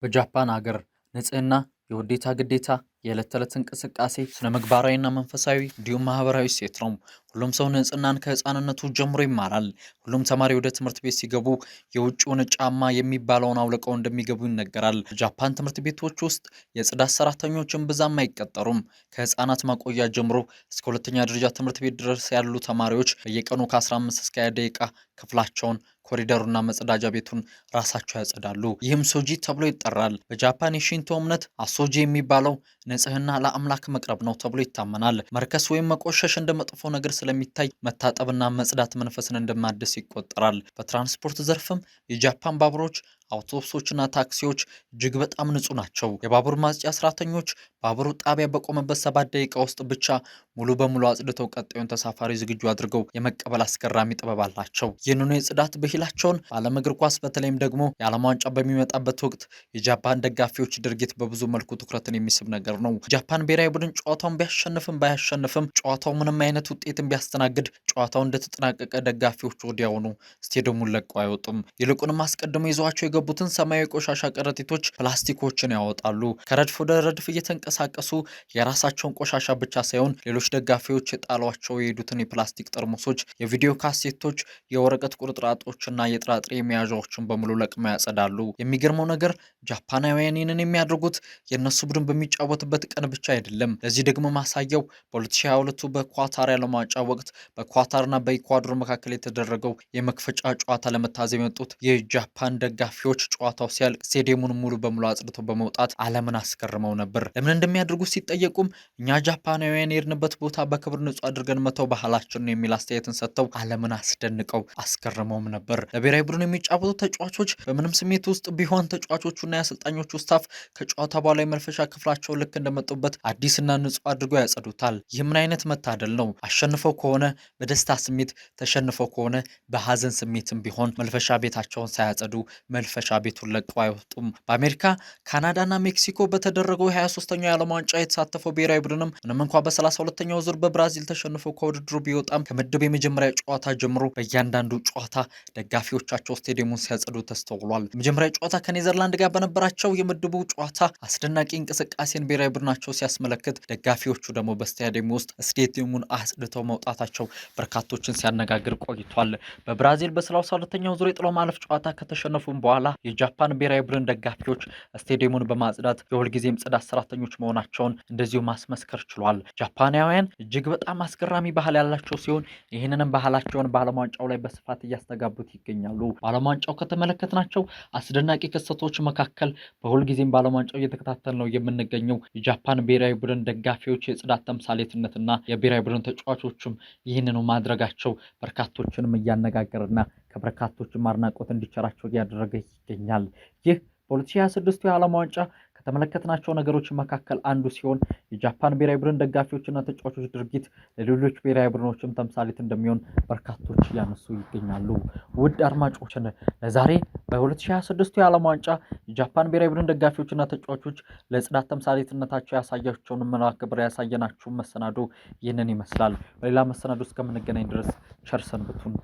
በጃፓን ሀገር ንጽህና የውዴታ ግዴታ የዕለት ተዕለት እንቅስቃሴ ስነ ምግባራዊና መንፈሳዊ እንዲሁም ማህበራዊ እሴት ነው። ሁሉም ሰው ንጽህናን ከህፃንነቱ ጀምሮ ይማራል። ሁሉም ተማሪ ወደ ትምህርት ቤት ሲገቡ የውጭውን ጫማ የሚባለውን አውልቀው እንደሚገቡ ይነገራል። በጃፓን ትምህርት ቤቶች ውስጥ የጽዳት ሰራተኞችን ብዛም አይቀጠሩም። ከህፃናት ማቆያ ጀምሮ እስከ ሁለተኛ ደረጃ ትምህርት ቤት ድረስ ያሉ ተማሪዎች በየቀኑ ከ15 እስከ 20 ደቂቃ ክፍላቸውን ኮሪደሩና መጸዳጃ ቤቱን ራሳቸው ያጸዳሉ። ይህም ሶጂ ተብሎ ይጠራል። በጃፓን የሺንቶ እምነት አሶጂ የሚባለው ንጽህና ለአምላክ መቅረብ ነው ተብሎ ይታመናል። መርከስ ወይም መቆሸሽ እንደ መጥፎ ነገር ስለሚታይ መታጠብና መጽዳት መንፈስን እንደማደስ ይቆጠራል። በትራንስፖርት ዘርፍም የጃፓን ባቡሮች አውቶቡሶችና ታክሲዎች እጅግ በጣም ንጹህ ናቸው። የባቡር ማጽጃ ሰራተኞች ባቡሩ ጣቢያ በቆመበት 7 ደቂቃ ውስጥ ብቻ ሙሉ በሙሉ አጽድተው ቀጣዩን ተሳፋሪ ዝግጁ አድርገው የመቀበል አስገራሚ ጥበብ አላቸው። ይህንኑ የጽዳት ብሂላቸውን በዓለም እግር ኳስ በተለይም ደግሞ የዓለም ዋንጫ በሚመጣበት ወቅት የጃፓን ደጋፊዎች ድርጊት በብዙ መልኩ ትኩረትን የሚስብ ነገር ነው። ጃፓን ብሔራዊ ቡድን ጨዋታውን ቢያሸንፍም ባያሸንፍም ጨዋታው ምንም አይነት ውጤትን ቢያስተናግድ ጨዋታው እንደተጠናቀቀ ደጋፊዎች ወዲያውኑ ስቴዲየሙን ለቀው አይወጡም። ይልቁንም አስቀድመው ይዘዋቸው የገቡትን ሰማያዊ ቆሻሻ ከረጢቶች ፕላስቲኮችን ያወጣሉ። ከረድፍ ወደ ረድፍ እየተንቀሳቀሱ የራሳቸውን ቆሻሻ ብቻ ሳይሆን ሌሎች ደጋፊዎች የጣሏቸው የሄዱትን የፕላስቲክ ጠርሙሶች፣ የቪዲዮ ካሴቶች፣ የወረቀት ቁርጥራጦችና የጥራጥሬ መያዣዎችን በሙሉ ለቅመው ያጸዳሉ። የሚገርመው ነገር ጃፓናውያን ይህንን የሚያደርጉት የእነሱ ቡድን በሚጫወትበት ቀን ብቻ አይደለም። ለዚህ ደግሞ ማሳያው በ2022 በኳታር የዓለም ዋንጫ ወቅት በኳታርና በኢኳዶር መካከል የተደረገው የመክፈጫ ጨዋታ ለመታዘብ የመጡት የጃፓን ደጋፊዎች ጨዋታው ሲያልቅ ስቴዲየሙን ሙሉ በሙሉ አጽድተው በመውጣት ዓለምን አስገርመው ነበር። ለምን እንደሚያደርጉት ሲጠየቁም እኛ ጃፓናውያን የሄድንበት ቦታ በክብር ንጹህ አድርገን መተው ባህላችን ነው የሚል አስተያየትን ሰጥተው ዓለምን አስደንቀው አስገርመውም ነበር። ለብሔራዊ ቡድን የሚጫወቱ ተጫዋቾች በምንም ስሜት ውስጥ ቢሆን ተጫዋቾቹና የአሰልጣኞቹ ስታፍ ከጨዋታ በኋላ የመልፈሻ ክፍላቸው ልክ እንደመጡበት አዲስና ንጹህ አድርገው ያጸዱታል። ይህ ምን አይነት መታደል ነው! አሸንፈው ከሆነ በደስታ ስሜት፣ ተሸንፈው ከሆነ በሀዘን ስሜትም ቢሆን መልፈሻ ቤታቸውን ሳያጸዱ መልፈሻ ቤቱን ለቀው አይወጡም። በአሜሪካ ካናዳና ሜክሲኮ በተደረገው 23ኛው የዓለም ዋንጫ የተሳተፈው ብሔራዊ ቡድንም ምንም እንኳ በ32ኛው ዙር በብራዚል ተሸንፈው ከውድድሩ ቢወጣም ከምድብ የመጀመሪያ ጨዋታ ጀምሮ በእያንዳንዱ ጨዋታ ደጋፊዎቻቸው ስቴዲየሙን ሲያጸዱ ተስተውሏል። የመጀመሪያ ጨዋታ ከኔዘርላንድ ጋር በነበራቸው የምድቡ ጨዋታ አስደናቂ እንቅስቃሴን ብሔራዊ ቡድናቸው ሲያስመለክት፣ ደጋፊዎቹ ደግሞ በስታዲየሙ ውስጥ ስቴዲየሙን አጽድተው መውጣታቸው በርካቶችን ሲያነጋግር ቆይቷል። በብራዚል በ32ኛው ዙር የጥሎ ማለፍ ጨዋታ ከተሸነፉም በኋላ የጃፓን ብሔራዊ ቡድን ደጋፊዎች ስቴዲየሙን በማጽዳት የሁልጊዜም ጽዳት ሰራተኞች መሆናቸውን እንደዚሁ ማስመስከር ችሏል። ጃፓናውያን እጅግ በጣም አስገራሚ ባህል ያላቸው ሲሆን ይህንንም ባህላቸውን በዓለም ዋንጫው ላይ በስፋት እያስተጋቡት ይገኛሉ። በዓለም ዋንጫው ከተመለከትናቸው አስደናቂ ክስተቶች መካከል በሁልጊዜም በዓለም ዋንጫው እየተከታተል ነው የምንገኘው የጃፓን ብሔራዊ ቡድን ደጋፊዎች የጽዳት ተምሳሌትነትና የብሔራዊ ቡድን ተጫዋቾችም ይህንኑ ማድረጋቸው በርካቶችንም እያነጋገርና ከበርካቶችም አድናቆት እንዲቸራቸው እያደረገ ይገኛል። ይህ በ2026 የዓለም ዋንጫ ከተመለከትናቸው ነገሮች መካከል አንዱ ሲሆን የጃፓን ብሔራዊ ቡድን ደጋፊዎችና ተጫዋቾች ድርጊት ለሌሎች ብሔራዊ ቡድኖችም ተምሳሌት እንደሚሆን በርካቶች እያነሱ ይገኛሉ። ውድ አድማጮችን ለዛሬ በ2026 የዓለም ዋንጫ የጃፓን ብሔራዊ ቡድን ደጋፊዎችና ተጫዋቾች ለጽዳት ተምሳሌትነታቸው ያሳያቸውን መርሃ ግብር ያሳየናችሁ መሰናዶ ይህንን ይመስላል። በሌላ መሰናዶ እስከምንገናኝ ድረስ ቸር ሰንብቱን።